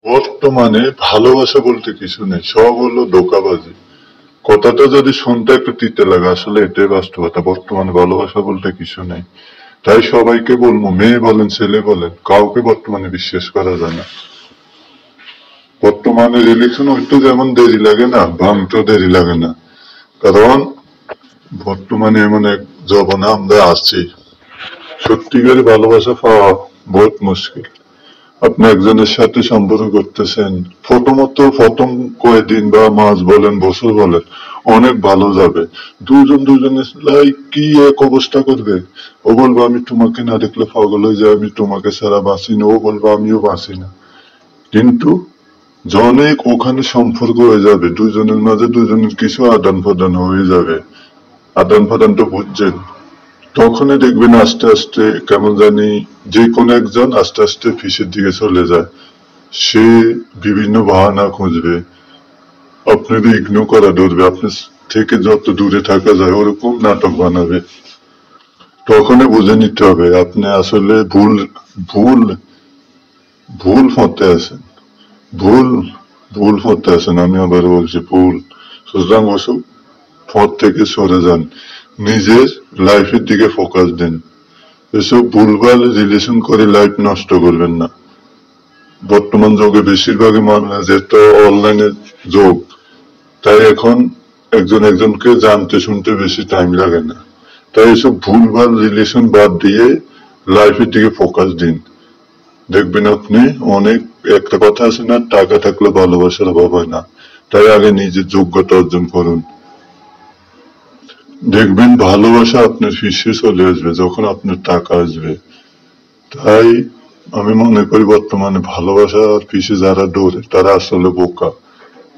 বর্তমানে ভালোবাসা বলতে কিছু নেই, সব হলো ধোঁকাবাজি। কথাটা যদি শুনতে একটু তিতে লাগে, আসলে এটাই বাস্তবতা। বর্তমানে ভালোবাসা বলতে কিছু নেই। তাই সবাইকে বলবো, মেয়ে বলেন ছেলে বলেন, কাউকে বর্তমানে বিশ্বাস করা যায় না। বর্তমানে রিলেশন হইতে যেমন দেরি লাগে না, ভাঙতেও দেরি লাগে না। কারণ বর্তমানে এমন এক জমানা আমরা আছি, সত্যিকারের ভালোবাসা পাওয়া বহুত মুশকিল। আপনি একজনের সাথে সম্পর্ক করতেছেন, প্রথম কয়েকদিন বা মাস বলেন বছর বলেন অনেক ভালো যাবে। দুজনের লাইক কি এক অবস্থা করবে। ও বলবো আমি তোমাকে না দেখলে পাগল হয়ে যায়, আমি তোমাকে ছাড়া বাঁচি না। ও বলবো আমিও বাঁচি না। কিন্তু অনেক ওখানে সম্পর্ক হয়ে যাবে, দুজনের মাঝে দুজনের কিছু আদান প্রদান হয়ে যাবে। আদান প্রদান তো বুঝছেন। তখনই দেখবেন আস্তে আস্তে কেমন জানি যে কোনো একজন আস্তে আস্তে ফিসের দিকে চলে যায়। সে বিভিন্ন বাহানা খুঁজবে, আপনাকে ইগনোর করা ধরবে, আপনার থেকে যত দূরে থাকা যায় ওরকম নাটক বানাবে। তখনই বুঝে নিতে হবে আপনি আসলে ভুল ভুল পথে আছেন। ভুল ভুল পথে আছেন, আমি আবার বলছি ভুল। সুতরাং ওসব পথ থেকে সরে যান, নিজের লাইফের দিকে ফোকাস দিন। এসব ভুলভাল রিলেশন করে লাইফ নষ্ট করবেন না। বর্তমান যুগে বেশিরভাগই মানুষ যেহেতু অনলাইনের যুগ, তাই এখন একজনকে জানতে শুনতে বেশি টাইম লাগে না। তাই এসব ভুলভাল রিলেশন বাদ দিয়ে লাইফের দিকে ফোকাস দিন। দেখবেন আপনি অনেক, একটা কথা আছে না, টাকা থাকলে ভালোবাসার অভাব হয় না। তাই আগে নিজের যোগ্যতা অর্জন করুন। দেখবেন ভালোবাসা আপনার ফিসে চলে আসবে যখন আপনার টাকা আসবে। তাই আমি মনে করি বর্তমানে ভালোবাসার পিছে যারা দৌড়ে তারা আসলে বোকা।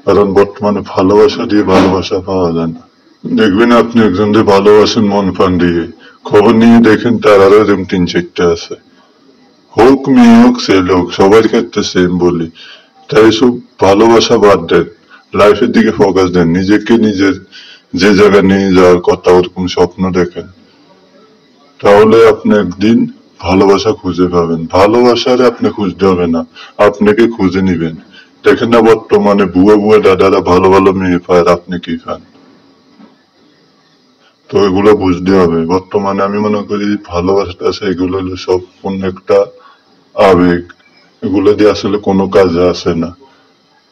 কারণ বর্তমানে ভালোবাসা দিয়ে ভালোবাসা পাওয়া যায় না। দেখবেন আপনি একজনকে ভালোবাসেন মন প্রাণ দিয়ে, খবর নিয়ে দেখেন তার আরো এরকম 3-4টা আছে। হোক মেয়ে হোক ছেলে হোক, সবার ক্ষেত্রে সেম বলি। তাই এসব ভালোবাসা বাদ দেন, লাইফের দিকে ফোকাস দেন, নিজেকে নিজের যে জায়গায় নিয়ে যাওয়ার কথা ওরকম স্বপ্ন দেখেন। তাহলে আপনি একদিন ভালোবাসা খুঁজে পাবেন। ভালোবাসারে আপনি খুঁজতে হবে না, আপনাকে খুঁজে নিবেন। দেখেন না বর্তমানে বুয়া দাদারা ভালো ভালো মেয়ে পায়, আর আপনি কি পান। তো এগুলো বুঝতে হবে। বর্তমানে আমি মনে করি ভালোবাসাটা আছে, এগুলো হলো সম্পূর্ণ একটা আবেগ। এগুলো দিয়ে আসলে কোনো কাজে আসে না,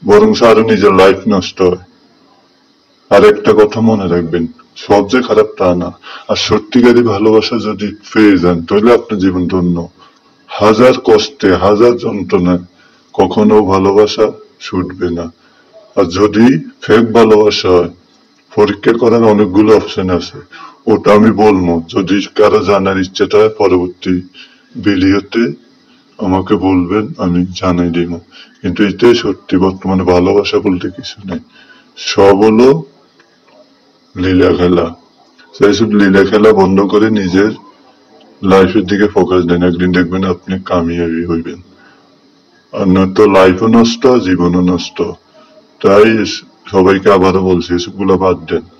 বরং আরো নিজের লাইফ নষ্ট হয়। আর একটা কথা মনে রাখবেন, সব যে খারাপ তা না। আর সত্যিকারী ভালোবাসা যদি পেয়ে যান তাহলে আপনার জীবন ধন্য। হাজার কষ্টে হাজার যন্ত্রণায় কখনো ভালোবাসা ছুটবে না। আর যদি ফেক ভালোবাসা হয়, পরীক্ষা করার অনেকগুলো অপশন আছে, ওটা আমি বলবো। যদি কারো জানার ইচ্ছেটা হয় পরবর্তী ভিডিওতে আমাকে বলবেন, আমি জানাই দিব। কিন্তু এটাই সত্যি, বর্তমানে ভালোবাসা বলতে কিছু নেই, সব হলো লীলা খেলা। সেই সব লীলা খেলা বন্ধ করে নিজের লাইফের দিকে ফোকাস দেন, একদিন দেখবেন আপনি কামিয়াবি হইবেন। আর নয়তো লাইফও নষ্ট, জীবনও নষ্ট। তাই সবাইকে আবারও বলছি এসবগুলো বাদ দেন।